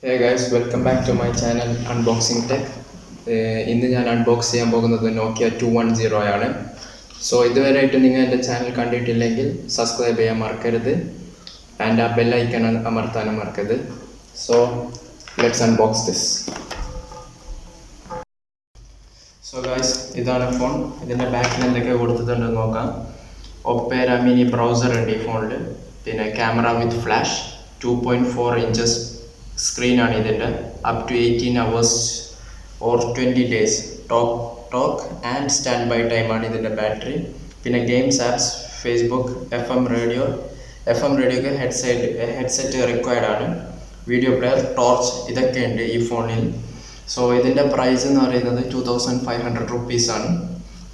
Hey guys, welcome back to my channel Unboxing Tech. ഇന്ന് ഞാൻ unbox ചെയ്യാൻ പോകുന്നത് നോക്കിയ 210 ആണ്. സോ ഇതുവരെയായിട്ട് നിങ്ങൾ എൻ്റെ ചാനൽ കണ്ടിട്ടില്ലെങ്കിൽ സബ്സ്ക്രൈബ് ചെയ്യാൻ മറക്കരുത് ആൻഡ് ആ ബെൽ ഐക്കൺ അമർത്താനും മറക്കരുത്. So let's unbox this. So guys, ഇതാണ് ഫോൺ. ഇതിൻ്റെ ബാക്കിൽ എന്തൊക്കെ കൊടുത്തിട്ടുണ്ടെന്ന് നോക്കാം. ഒപ്പേര മിനി ബ്രൗസർ ഉണ്ട് ഈ ഫോണിൽ. പിന്നെ ക്യാമറ വിത്ത് ഫ്ലാഷ്, 2.4 ഇഞ്ചസ് സ്ക്രീനാണ് ഇതിൻ്റെ. Up to 18 hours or 20 days talk and standby ടൈമാണ് ഇതിൻ്റെ ബാറ്ററി. പിന്നെ games apps, Facebook, F M റേഡിയോക്ക് ഹെഡ്സെറ്റ് റിക്വയർഡ് ആണ്. വീഡിയോ പ്ലെയർ, ടോർച്ച്, ഇതൊക്കെ ഉണ്ട് ഈ ഫോണിൽ. സോ ഇതിൻ്റെ പ്രൈസ് എന്ന് പറയുന്നത് 2500 റുപ്പീസാണ്.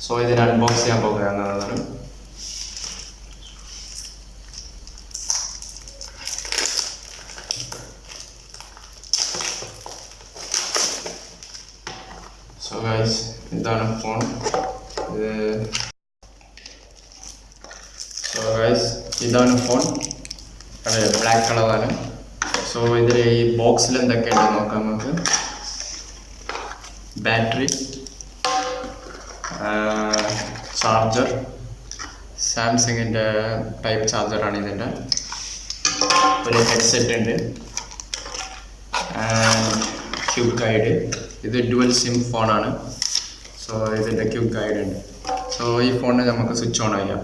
സോ ഇതിന് അൺബോക്സ് ചെയ്യാൻ പോകുക എന്നതാണ്. സോ ഗൈസ്, ഇതാണ് ഫോൺ. ഇതാണ് ഫോൺ. അതെ, ബ്ലാക്ക് കളറാണ്. സോ ഇതിൽ ഈ ബോക്സിൽ എന്തൊക്കെ ഉണ്ട് നോക്കാം നമുക്ക്. ബാറ്ററി, ചാർജർ, സാംസങ്ങിൻ്റെ ടൈപ്പ് ചാർജറാണ് ഇതിൻ്റെ. ഒരു ഹെഡ്സെറ്റ് ഉണ്ട് ആൻഡ് ക്യൂബ് ഗൈഡ്. ഇത് ഡുവൽ സിം ഫോണാണ്. സോ ഇതിൻ്റെ ക്യൂബ് ഗൈഡ് ഉണ്ട്. സോ ഈ ഫോണിന് നമുക്ക് സ്വിച്ച് ഓൺ ചെയ്യാം.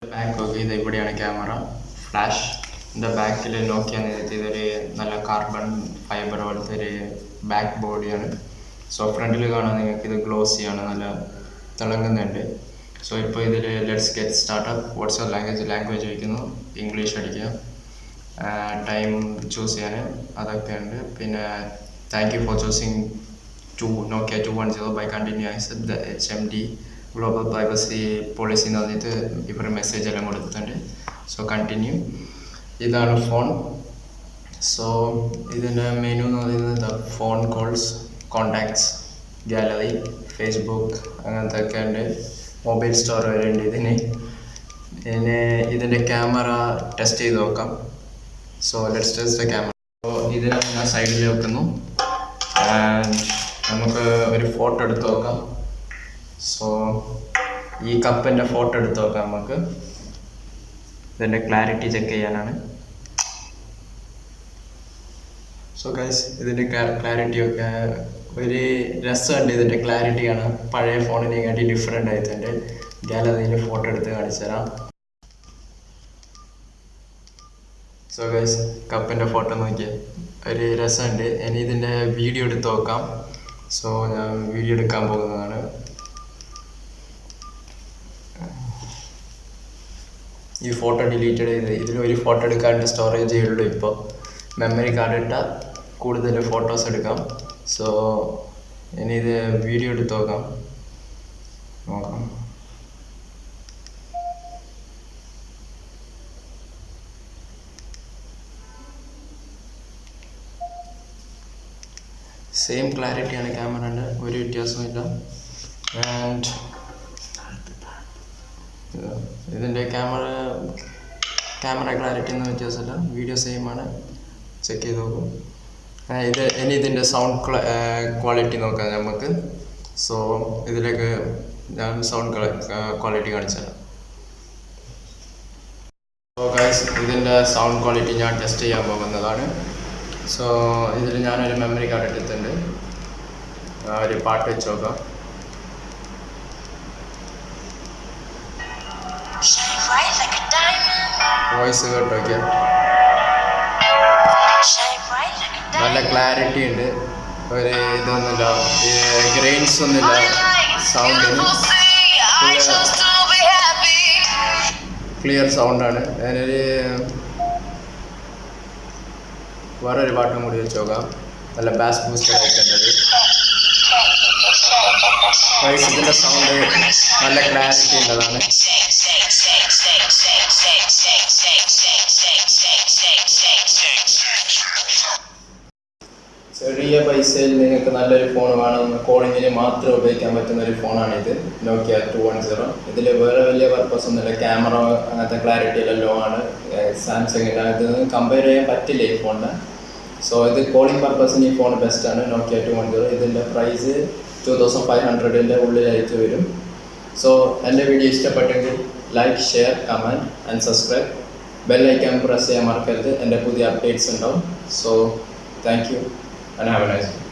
ബാക്ക് നോക്കി, ഇത് ഇവിടെയാണ് ക്യാമറ, ഫ്ലാഷ്. ഇതിൻ്റെ ബാക്കിൽ നോക്കിയ ഇതൊരു നല്ല കാർബൺ ഫൈബർ പോലത്തെ ഒരു ബാക്ക് ബോഡിയാണ്. സോ ഫ്രണ്ടിൽ കാണാൻ നിങ്ങൾക്ക് ഇത് ഗ്ലോസിയാണ്, നല്ല തിളങ്ങുന്നുണ്ട്. സോ ഇപ്പോൾ ഇതിൽ let's get started. WhatsApp language വയ്ക്കുന്നു, ഇംഗ്ലീഷ് അടിക്കുക. ടൈം ചൂസ് ചെയ്യാൻ അതൊക്കെ ഉണ്ട്. പിന്നെ thank you for choosing Nokia 210 by continue accept the HMD global privacy policy എന്ന് പറഞ്ഞിട്ട് ഇവർ മെസ്സേജ് എല്ലാം കൊടുത്തിട്ടുണ്ട്. So continue. ഇതാണ് ഫോൺ. സോ ഇതിൻ്റെ മെനു എന്ന് പറയുന്നത് phone calls, contacts, gallery, Facebook, അങ്ങനത്തെ ഒക്കെ ഉണ്ട്. മൊബൈൽ സ്റ്റോർ വരെ ഉണ്ട് ഇതിന്. പിന്നെ ഇതിൻ്റെ ക്യാമറ ടെസ്റ്റ് ചെയ്ത് നോക്കാം. So let's test the camera. So ഇതിനെ ഞാൻ സൈഡിൽ വെക്കുന്നു ആൻഡ് നമുക്ക് ഒരു ഫോട്ടോ എടുത്ത് നോക്കാം. സോ ഈ കപ്പിൻ്റെ ഫോട്ടോ എടുത്ത് നോക്കാം നമുക്ക്. ഇതിൻ്റെ ക്ലാരിറ്റി ചെക്ക് ചെയ്യാനാണ്. സോ ഗൈസ്, ഇതിൻ്റെ ക്ലാരിറ്റി ഒക്കെ ഒരു രസമുണ്ട്. ഇതിൻ്റെ ക്ലാരിറ്റിയാണ് പഴയ ഫോണിനെക്കാട്ടി ഡിഫറെൻ്റ് ആയിട്ടുണ്ട്. ഗാലറിയിൽ ഫോട്ടോ എടുത്ത് കാണിച്ചു തരാം. സോ ഗൈസ്, കപ്പിൻ്റെ ഫോട്ടോ നോക്കിയാൽ ഒരു രസമുണ്ട്. ഇനി ഇതിൻ്റെ വീഡിയോ എടുത്ത് നോക്കാം. സോ ഞാൻ വീഡിയോ എടുക്കാൻ പോകുന്നതാണ്. ഈ ഫോട്ടോ ഡിലീറ്റഡ് ചെയ്ത് ഇതിലൊരു ഫോട്ടോ എടുക്കാണ്ട് സ്റ്റോറേജ് ഉള്ളൂ. ഇപ്പോൾ മെമ്മറി കാർഡ് ഇട്ടാൽ കൂടുതൽ ഫോട്ടോസ് എടുക്കാം. സോ ഇനി ഇത് വീഡിയോ എടുത്ത് നോക്കാം. സെയിം ക്ലാരിറ്റിയാണ് ക്യാമറൻ്റെ, ഒരു വ്യത്യാസമില്ല. ആൻഡ് ഇതിൻ്റെ ക്യാമറ ക്ലാരിറ്റി ഒന്നും വ്യത്യാസമില്ല, വീഡിയോ സെയിം ആണ്. ചെക്ക് ചെയ്ത് നോക്കും. ഇനി ഇതിൻ്റെ സൗണ്ട് ക്വാളിറ്റി നോക്കാം നമുക്ക്. സോ ഇതിലേക്ക് ഞാൻ സൗണ്ട് ക്വാളിറ്റി കാണിച്ചു തരാം. സോ ഗൈസ്, ഇതിൻ്റെ സൗണ്ട് ക്വാളിറ്റി ഞാൻ ടെസ്റ്റ് ചെയ്യാൻ പോകുന്നതാണ്. സോ ഇതിൽ ഞാനൊരു മെമ്മറി കാർഡ് എടുത്തിട്ടുണ്ട്. ഒരു പാട്ട് വെച്ച് നോക്കാം. വോയിസ് കേട്ടോക്കെ നല്ല ക്ലാരിറ്റി ഉണ്ട്. ഒരു ഇതൊന്നുമില്ല, ഗ്രെയിൻസ് ഒന്നുമില്ല സൗണ്ടിന്. ക്ലിയർ സൗണ്ടാണ്. ഞാനൊരു വേറൊരു പാട്ടും കൂടി വെച്ച് നോക്കാം. നല്ല ബാസ് ബൂസ്റ്റഡ് ആയിട്ടുണ്ട്. ഇതിൻ്റെ സൗണ്ട് നല്ല ക്ലാരിറ്റി ഉള്ളതാണ്. ചെറിയ ചെറിയ പൈസയിൽ നിങ്ങൾക്ക് നല്ലൊരു ഫോൺ വേണമെന്ന് കോളിങ്ങിന് മാത്രം ഉപയോഗിക്കാൻ പറ്റുന്ന ഒരു ഫോണാണിത്, നോക്കിയ 210. ഇതിൽ വേറെ വലിയ പർപ്പസ് ഒന്നുമില്ല. ക്യാമറ അങ്ങനത്തെ ക്ലാരിറ്റി എല്ലാം ലോ ആണ്. സാംസങ്ങിൻ്റെ ഇതൊന്നും കമ്പയർ ചെയ്യാൻ പറ്റില്ല ഈ ഫോണിന്. സോ ഇത് കോളിംഗ് പർപ്പസിന് ഈ ഫോൺ ബെസ്റ്റാണ്, നോക്കിയ 210. ഇതിൻ്റെ പ്രൈസ് 2500 ഉള്ളിലായിട്ട് വരും. സോ എൻ്റെ വീഡിയോ ഇഷ്ടപ്പെട്ടെങ്കിൽ like, share, comment and subscribe. Bell icon press ചെയ്യാൻ മറക്കരുത്, എൻ്റെ പുതിയ അപ്ഡേറ്റ്സ് ഉണ്ടാവും. So thank you and have a nice day.